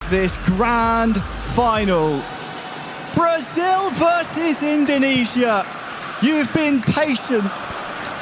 This grand final. Brazil versus Indonesia. You've been patient.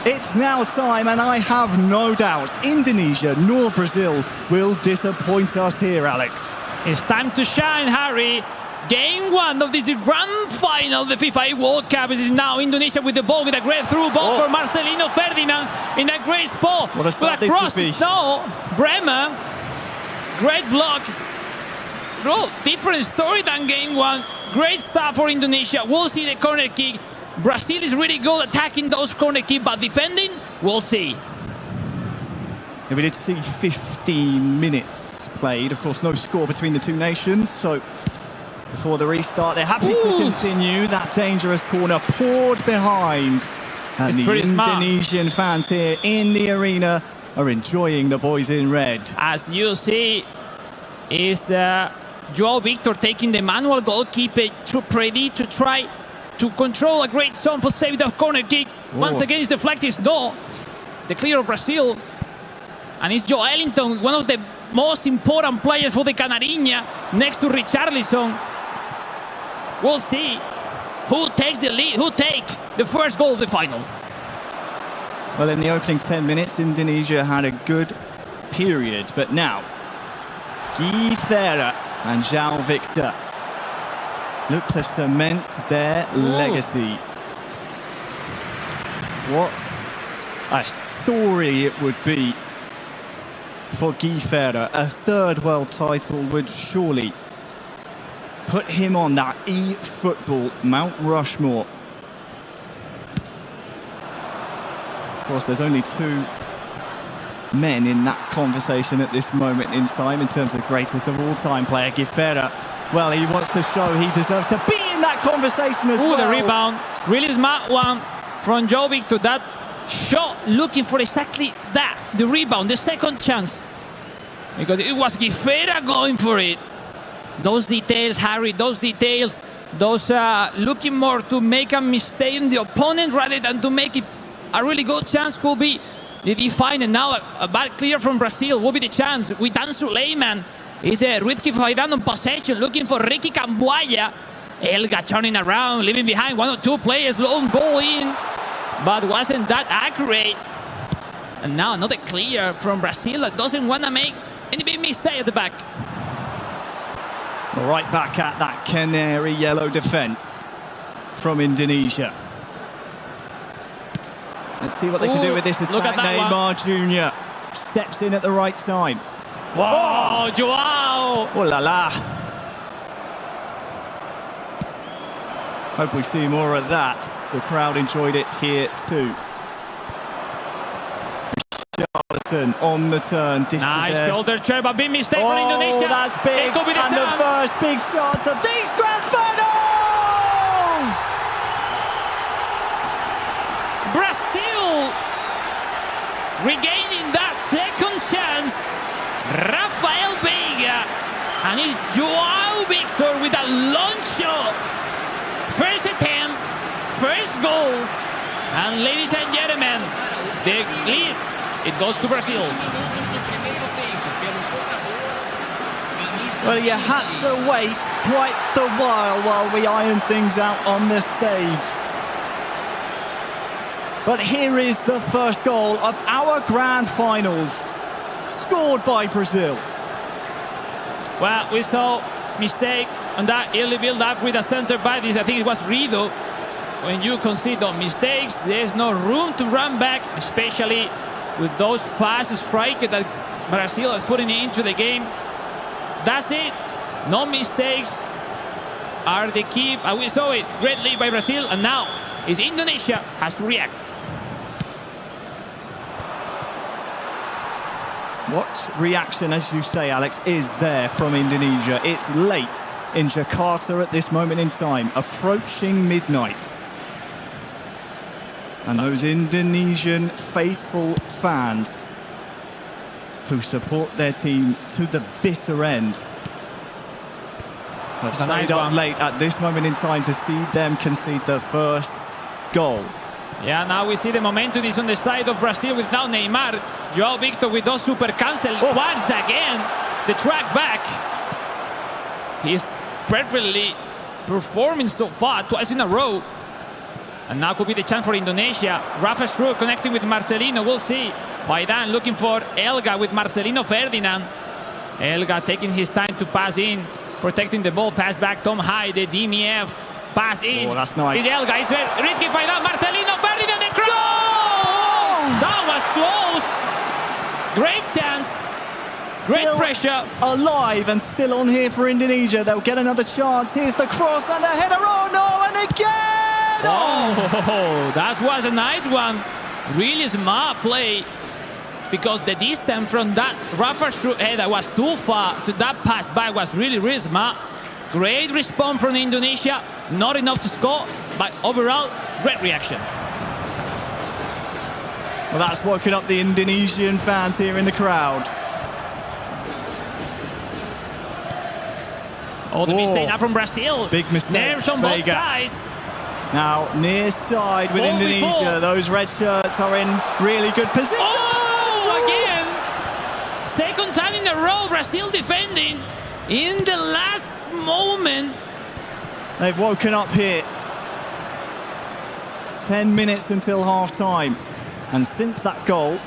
It's now time, and I have no doubt Indonesia nor Brazil will disappoint us here, Alex. It's time to shine, Harry. Game one of this grand final, the FIFAe World Cup. This is now Indonesia with the ball, with a great through ball for Marcelino Ferdinand in a great spot. What a start this would be. No, Bremer, great block. Bro, different story than game one. Great start for Indonesia. We'll see the corner kick. Brazil is really good attacking those corner kicks, but defending, we'll see. Yeah, we did see 15 minutes played. Of course, no score between the two nations, so before the restart, they're happy to continue. That dangerous corner poured behind. And the Indonesian fans here in the arena are enjoying the boys in red. As you see, is Joao Victor taking the manual goalkeeper ready to try to control a great zone for save the corner kick. Once again, it's deflected. No, the clear of Brazil. And it's Joelinton, one of the most important players for the Canarinha, next to Richarlison. We'll see who takes the lead, who takes the first goal of the final. Well, in the opening 10 minutes, Indonesia had a good period, but now IFeL and Joao Victor look to cement their legacy. What a story it would be for IFeL. A third world title would surely put him on that eFootball Mount Rushmore. Of course, there's only two men in that conversation at this moment in time in terms of greatest of all time player. IFeL, well, he wants to show he deserves to be in that conversation as well. The rebound, really smart one from Joao Victor. That shot looking for exactly that, the rebound, the second chance, because it was IFeL going for it. Those details, Harry, those details, those looking more to make a mistake in the opponent rather than to make it a really good chance could be the define. And now a bad clear from Brazil will be the chance with Dan Suleiman. Is Rizky Faidan on possession, looking for Ricky Cambuaya. Elga turning around, leaving behind one or two players, long ball in, but wasn't that accurate. And now another clear from Brazil that doesn't want to make any big mistake at the back. Right back at that canary yellow defence from Indonesia. Let's see what they can do with this attack. Look at that Neymar Jr. steps in at the right time. Wow, Joao! Oh la la! Hope we see more of that. The crowd enjoyed it here too. Richarlison on the turn. Nice shoulder check, but big mistake for Indonesia. Oh, that's big. And the first big chance of these grand finals! Brazil regaining that second chance. Rafael Veiga, and it's Joao Victor with a long shot. First attempt, first goal, and ladies and gentlemen, the lead, it goes to Brazil. Well, you had to wait quite the while we iron things out on the stage. But here is the first goal of our grand finals, scored by Brazil. Well, we saw mistake on that early build-up with a center back. I think it was Rido. When you consider mistakes, there's no room to run back, especially with those fast strikers that Brazil is putting into the game. That's it. No mistakes are the key. We saw it. Great lead by Brazil, and now is Indonesia has to react. What reaction, as you say, Alex, is there from Indonesia? It's late in Jakarta at this moment in time, approaching midnight. And those Indonesian faithful fans who support their team to the bitter end have stayed up late at this moment in time to see them concede the first goal. Yeah, now we see the momentum is on the side of Brazil with now Neymar. Joao Victor with those super cancel once again. The track back. He's perfectly performing so far, twice in a row. And now could be the chance for Indonesia. Rafa Struck connecting with Marcelino, we'll see. Faidan looking for Elga with Marcelino Ferdinand. Elga taking his time to pass in, protecting the ball, pass back, Tom High, the DMF, pass in. Oh, that's nice. It's Elga, it's Ritki Faidan, Marcelino Ferdinand, the cross! Oh! That was close! Great chance, great Still pressure. alive and still on here for Indonesia. They'll get another chance. Here's the cross and the header. Oh no, and again! Oh, that was a nice one. Really smart play, because the distance from that Rafa Struck header was too far. To that pass back was really, really smart. Great response from Indonesia. Not enough to score, but overall, great reaction. Well, that's woken up the Indonesian fans here in the crowd. Oh, the mistake now from Brazil. Big mistake. Nerves on both Vega. sides. Now, near side with Ball Indonesia. before. Those red shirts are in really good position. Oh, again! Second time in a row, Brazil defending. In the last moment. They've woken up here. 10 minutes until half-time. And since that goal,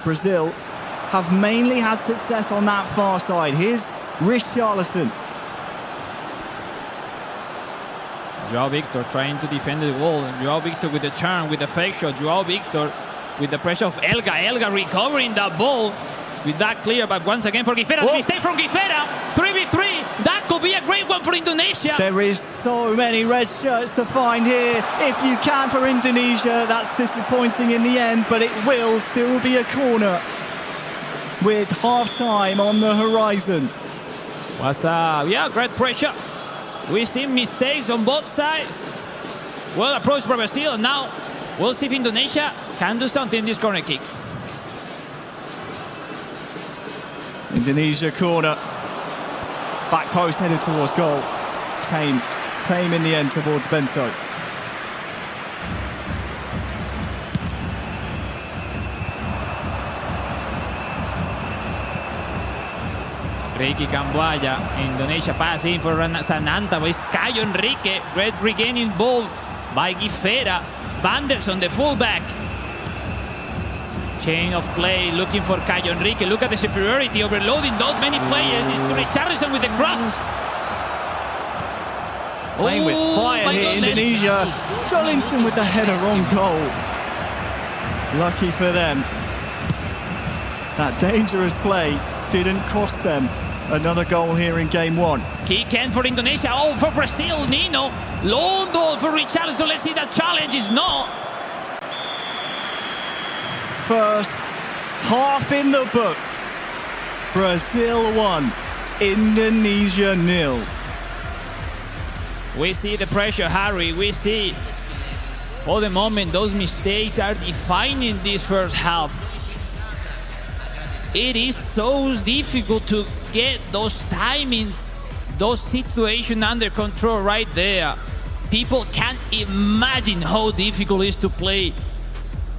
Brazil have mainly had success on that far side. Here's Richarlison. Joao Victor trying to defend the goal. Joao Victor with the turn, with the fake shot. Joao Victor with the pressure of Elga. Elga recovering that ball with that clear, but once again for Guifera. Whoa. Mistake from Guifera. 3v3. That could be a great one for Indonesia. There is so many red shirts to find here. If you can for Indonesia, that's disappointing in the end, but it will still be a corner with half-time on the horizon. What's up? Yeah, great pressure. We see mistakes on both sides. Well approached by Brazil. Now we'll see if Indonesia can do something in this corner kick. Indonesia corner. Back post headed towards goal. Tame in the end towards Bento. Ricky Camboya, Indonesia passing for Sananta, but it's Caio Enrique. Great regaining ball by Guifera. Vanderson, the fullback. Chain of play, looking for Caio Enrique. Look at the superiority, overloading those many players. It's Richarlison with the cross. Playing with fire here, goodness. Indonesia. Jolinton with the header on goal. Lucky for them. That dangerous play didn't cost them another goal here in game one. Kick in for Indonesia. Oh, for Brazil, Nino. Long ball for Richarlison. Let's see that challenge is not. First half in the books. Brazil 1, Indonesia 0. We see the pressure, Harry. We see, for the moment, those mistakes are defining this first half. It is so difficult to get those timings, those situations under control right there. People can't imagine how difficult it is to play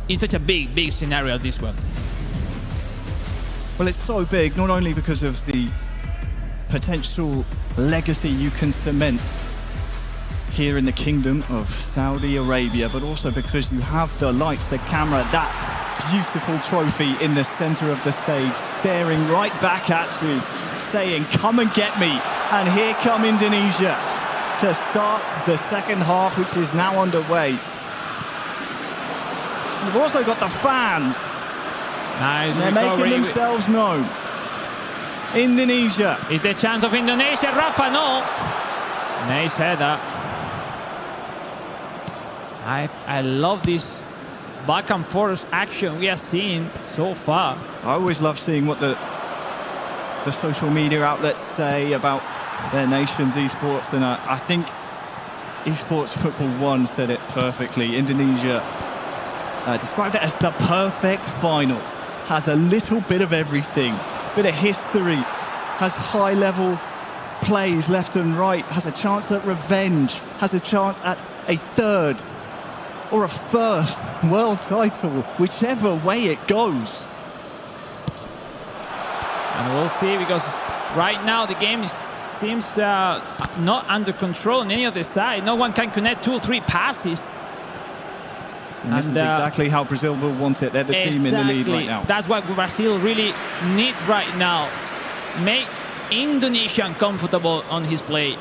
in such a big scenario as this one. Well, it's so big, not only because of the potential legacy you can cement here in the Kingdom of Saudi Arabia, but also because you have the lights, the camera, that beautiful trophy in the center of the stage, staring right back at you, saying, come and get me. And here come Indonesia to start the second half, which is now underway. You've also got the fans. Nice. They're making themselves known. Indonesia. Is the chance of Indonesia, Rafa? No. Nice header. I love this back and forth action we are seeing so far. I always love seeing what the social media outlets say about their nation's esports, and I think Esports Football 1 said it perfectly. Indonesia described it as the perfect final. Has a little bit of everything, bit of history, has high-level plays left and right, has a chance at revenge, has a chance at a third or a first world title, whichever way it goes. And we'll see, because Right now, the game seems not under control on any of the side. No one can connect 2 or 3 passes. And this is exactly how Brazil will want it. They're the team in the lead right now. That's what Brazil really needs right now. Make Indonesia uncomfortable on his play.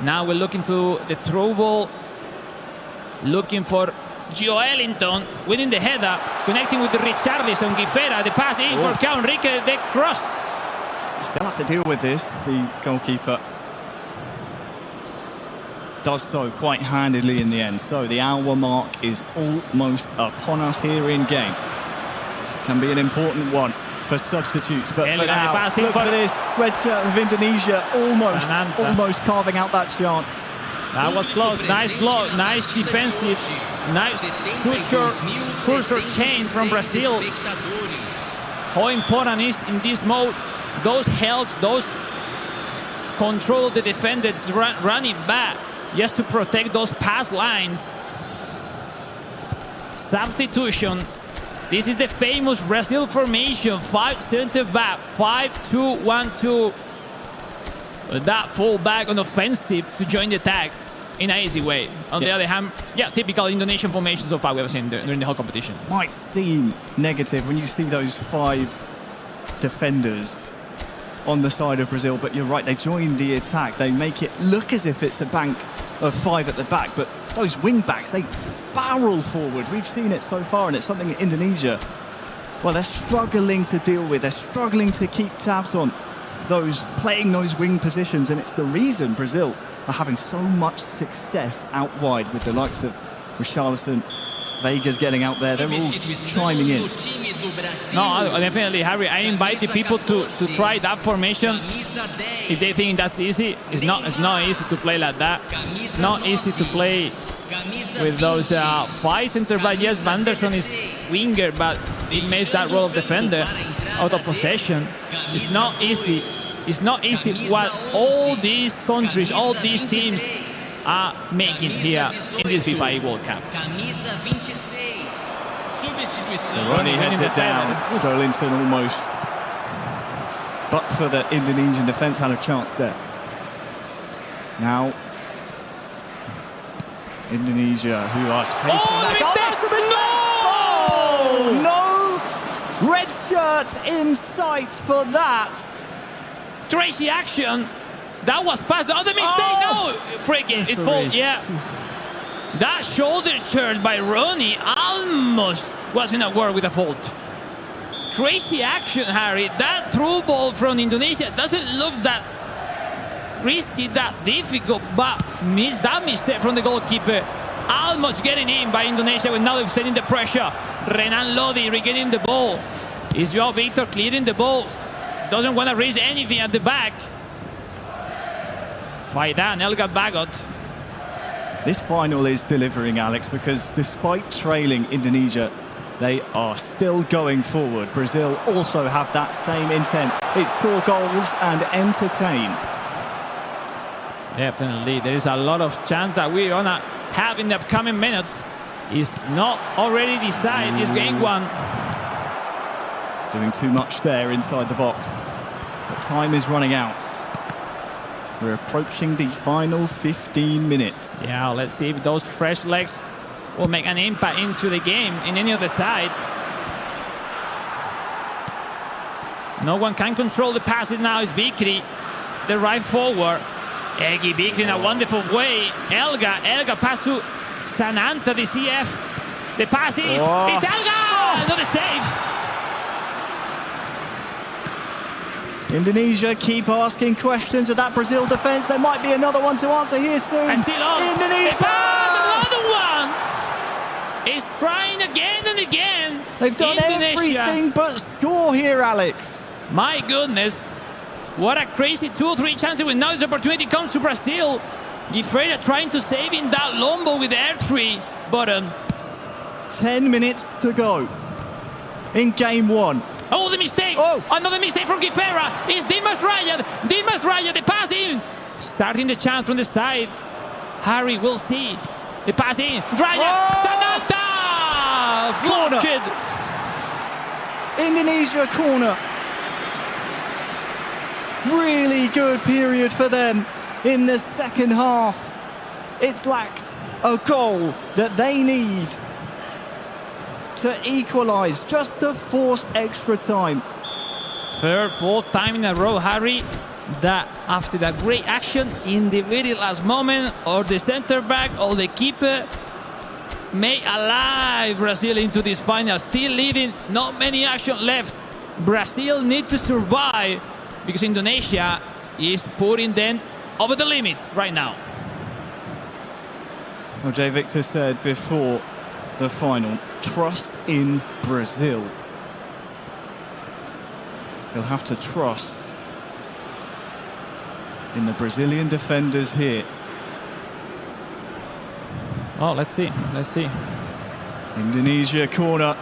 Now we're looking to the throw ball. Looking for Joelinton winning the header, connecting with Richarlison. Guifera, the pass in for Enrique, the cross. Still have to deal with this. The goalkeeper does so quite handedly in the end. So the hour mark is almost upon us here in game. Can be an important one for substitutes, but for now, look at this red shirt of Indonesia almost carving out that chance. That was close. Nice block, nice defensive, nice cursor change from Brazil. How important is in this mode those helps, those control the defender running back just to protect those pass lines. Substitution. This is the famous Brazil formation. 5 center back, 5-2-1-2. That full back on offensive to join the attack in an easy way. On the other hand, typical Indonesian formation so far we have seen during the whole competition. Might seem negative when you see those 5 defenders on the side of Brazil, but you're right, they join the attack. They make it look as if it's a bank of 5 at the back, but those wing backs, they barrel forward. We've seen it so far, and it's something that Indonesia, well, they're struggling to deal with. They're struggling to keep tabs on playing those wing positions, and it's the reason Brazil are having so much success out wide with the likes of Richarlison, Vega's getting out there. They're all chiming in. No, definitely, Harry. I invited people to try that formation. If they think that's easy, it's not easy to play like that. It's not easy to play with those 5 center back. Yes, Vanderson is winger, but it makes that role of defender out of possession. It's not easy. It's not easy what all these countries, all these teams are making here in this FIFAe World Cup. Ronnie heads it down. Joelinton almost, but for the Indonesian defence, had a chance there. Now, Indonesia, who are chasing no! Red shirt in sight for that. Crazy action. That was past the other mistake. No, freaking, it's fault. Yeah, that shoulder charge by Ronnie almost wasn't a word with a fault. Crazy action, Harry. That through ball from Indonesia doesn't look that risky, that difficult, but missed that mistake from the goalkeeper. Almost getting in by Indonesia with now extending the pressure. Renan Lodi regaining the ball. Is Joao Victor clearing the ball? Doesn't want to reach anything at the back. Faidan, Elga Bagot. This final is delivering, Alex, because despite trailing Indonesia, they are still going forward. Brazil also have that same intent. It's score goals and entertain. Definitely, there is a lot of chance that we're gonna have in the upcoming minutes. It's not already decided. It's game 1. Doing too much there inside the box. But time is running out. We're approaching the final 15 minutes. Yeah, let's see if those fresh legs will make an impact into the game in any of the sides. No one can control the passes now. It's Bikri, the right forward. Egi Bikri in a wonderful way. Elga pass to Sananta, the CF. The pass is it's Elga! Another save. Indonesia keep asking questions of that Brazil defence. There might be another one to answer here soon. And still on. Indonesia! Another one! Is trying again and again. They've done everything but score here, Alex. My goodness. What a crazy 2 or 3 chances with now this opportunity comes to Brazil. Guifera trying to save in that Lombo with the R3 button. 10 minutes to go in game 1. Oh, the mistake! Another mistake from Guifera. It's Dimas Raya. The pass in. Starting the chance from the side. Harry, we'll see. The pass in. Raya. Sananta! Corner. Indonesia corner. really good period for them in the second half. It's lacked a goal that they need to equalise, just to force extra time. Third, fourth time in a row, Harry, that after that great action in the very last moment, or the centre back or the keeper may alive Brazil into this final. Still leading, not many action left. Brazil need to survive because Indonesia is putting them over the limits right now. Well, Jay Victor said before the final, trust in Brazil. He'll have to trust in the Brazilian defenders here. Oh, let's see. Indonesia corner.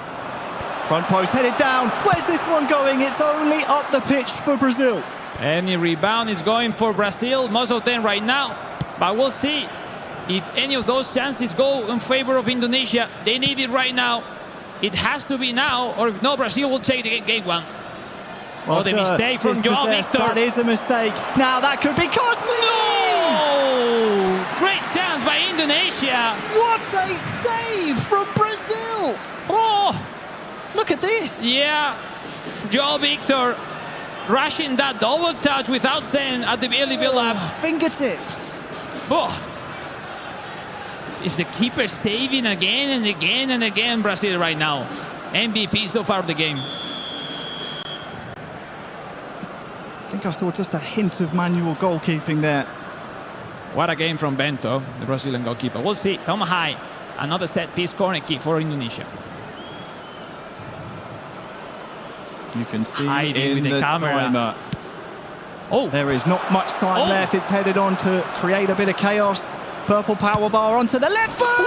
Front post headed down. Where's this one going? It's only up the pitch for Brazil. Any rebound is going for Brazil, most of them right now. But we'll see if any of those chances go in favor of Indonesia. They need it right now. It has to be now, or if no, Brazil will take the game one. Well, the mistake from Joao Victor. That is a mistake. Now that could be costly. No! Great chance by Indonesia. What a save from Brazil. Oh! Look at this. Yeah. Joao Victor rushing that double touch without saying at the early build-up. Fingertips. Oh. Is the keeper saving again and again and again Brazil right now. MVP so far of the game. I think I saw just a hint of manual goalkeeping there. What a game from Bento, the Brazilian goalkeeper. We'll see. Tom High. Another set-piece corner kick for Indonesia. You can see Hiding in with the camera. timer. Oh, There is not much time left. It's headed on to create a bit of chaos. Purple power bar onto the left foot.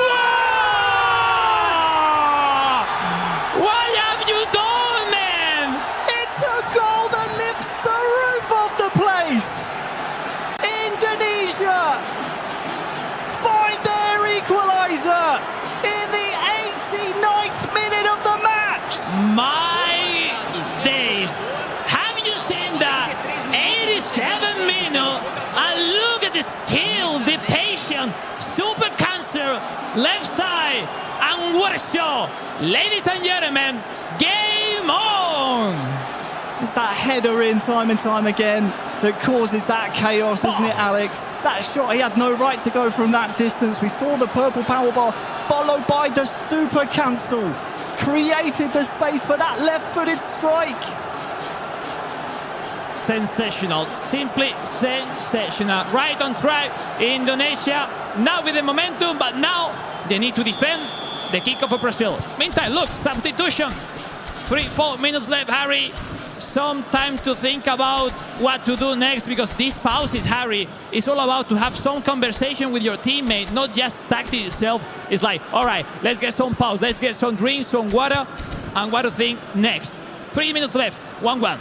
what have you done, man? It's a goal that lifts the roof off the place. Indonesia find their equaliser in the 89th minute of the match. My days. Have you seen that? 87 minutes. And look at the skill, the patience. Super cancer, left side. And what a show. Ladies and gentlemen, game on. It's that header in time and time again that causes that chaos, isn't it, Alex? That shot, he had no right to go from that distance. We saw the purple power bar followed by the super cancel. Created the space for that left-footed strike. Sensational, simply sensational. Right on track, Indonesia now with the momentum, but now they need to defend the kickoff of Brazil. Meantime, look, substitution. 3-4 minutes left, Harry. Some time to think about what to do next, because these pauses, Harry, is all about to have some conversation with your teammate, not just tactics itself. It's like, all right, let's get some pause, let's get some drinks, some water, and what to think next. 3 minutes left, 1-1.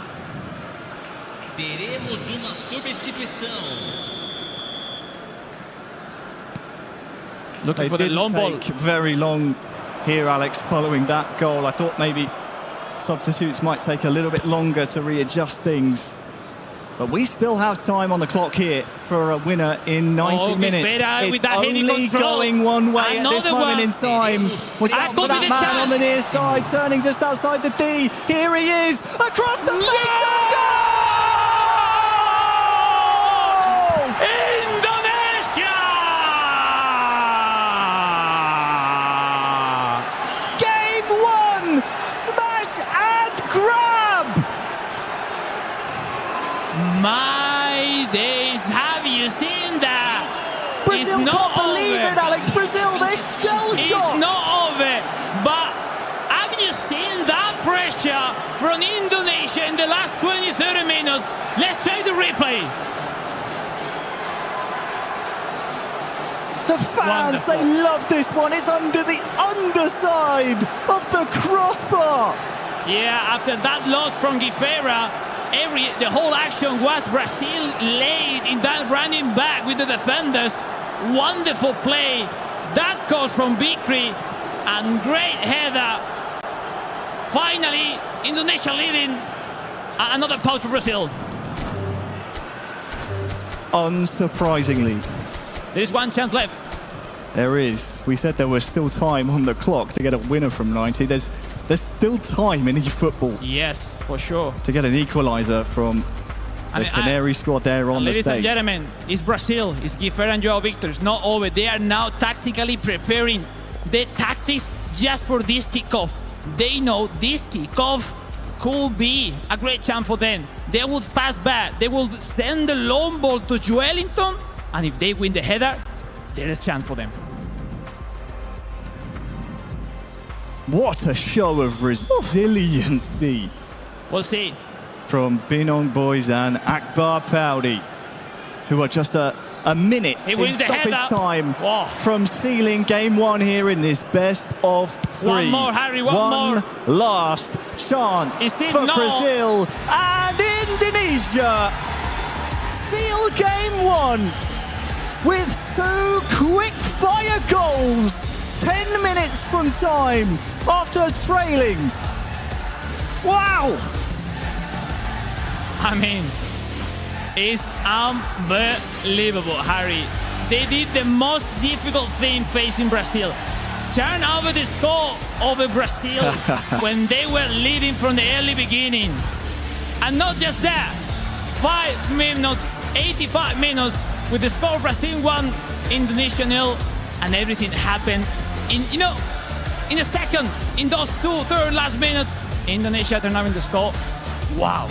Teremos uma substituição. Looking for the long ball. Very long here, Alex, following that goal. I thought maybe substitutes might take a little bit longer to readjust things. But we still have time on the clock here for a winner in 90 minutes. It's only going one way at this moment in time. Watch out for that man on the near side, turning just outside the D. Here he is, across the face. Indonesia! Game one, smash and grab. My days, have you seen that? Brazil can't believe it, Alex. Brazil, they're shell-shocked. It's not over. But have you seen that pressure from Indonesia in the last 20-30 minutes? Let's take the replay. The fans, Wonderful. they love this one. It's under the underside of the crossbar. Yeah, after that loss from Guifera, the whole action was Brazil late in that running back with the defenders. Wonderful play. That goes from Bikri, and great header. Finally, Indonesia leading. Another pause for Brazil. unsurprisingly. There is one chance left. There is. We said there was still time on the clock to get a winner from 90. There's still time in eFootball Yes, for sure. to get an equaliser from the Canary squad there on the Ladies and stage. gentlemen, it's Brazil. It's Guifera and Joao Victor. It's not over. They are now tactically preparing the tactics just for this kickoff. They know this kickoff could be a great chance for them. They will pass back. They will send the long ball to Joelinton. And if they win the header, there is a chance for them. What a show of resiliency We'll see. from Binong Boys and Akbar Paudi, who are just a minute He in wins the stoppage header. time Whoa. from sealing game one here in this best of three. One more, Harry, one more. Last chance It's still for no. Brazil and Indonesia seal game one with 2 quick-fire goals 10 minutes from time after trailing. Wow! I mean, it's unbelievable, Harry. They did the most difficult thing facing Brazil. Turn over the score over Brazil when they were leading from the early beginning. And not just that, 5 minutes, 85 minutes with the score Brazil 1, Indonesia 0, and everything happened in a second, in those 2 third last minutes, Indonesia turned around the score. Wow.